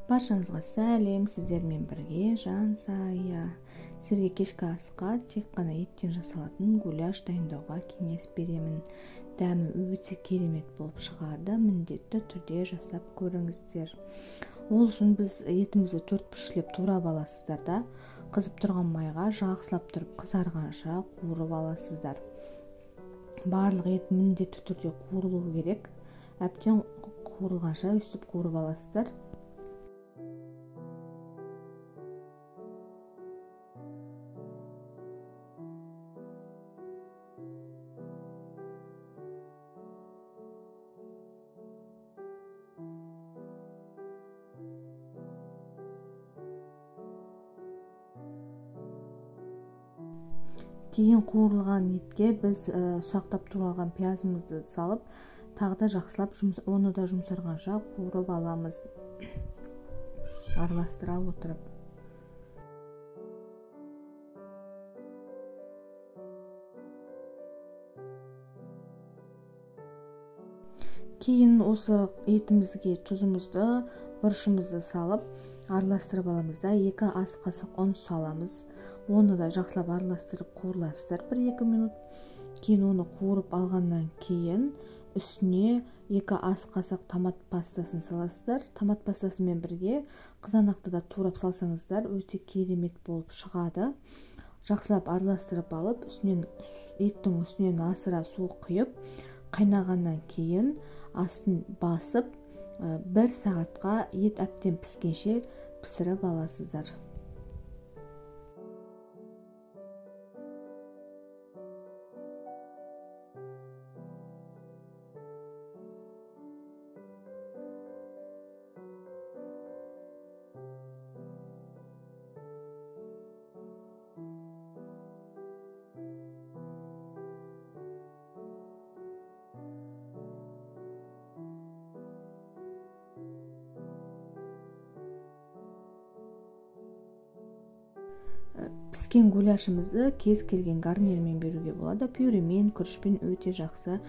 Баршаңызға сәлем, сіздермен бірге Жансая. Сіздерге кешкі асқа тек қана еттен жасалатын гуляш дайындауға кеңес беремін. Дәмі өте керемет болып шығады, міндетті түрде жасап көріңіздер. Ол үшін біз етімізді 4 пішілеп турап аласыздар да, қызып тұрған майға жақсылап тұрып қызарғанша қуырып аласыздар. Барлық ет міндетті түрде қуырылуы керек. Әбден қуырылғанша өстіп қуырып аласыздар. Кейін қуырылған етке біз ұсақтап туралған пиязымызды салып, тағы да жақсылап оны да жұмсарғанша қуырып аламыз, араластыра отырып. Кейін осы етімізге тұзымызды, бұрышымызды салып, араластырып аламыз да 2 ас қасық ұн саламыз. Оны да жақсылап араластырып қуырыласыздар 1-2 минут. Кейін оны қуырып алғаннан кейін үстіне 2 ас қасық томат пастасын саласыздар. Томат пастасымен бірге қызанақты да турап салсаңыздар өте керемет болып шығады. Жақсылап араластырып алып, еттің үстінен асыра су құйып, қайнағаннан кейін астын басып 1 сағатқа ет әбден піскенше пісіріп аласыздар. Піскен гуляшымызды кез келген гарнирмен беруге болады. Пюремен, күрішпен өте жақсы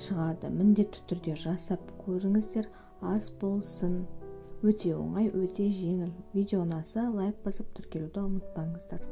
шығады. Міндетті түрде жасап көріңіздер, ас болсын. Өте оңай, өте жеңіл. Видео ұнаса лайк басып тіркелуді ұмытпаңыздар.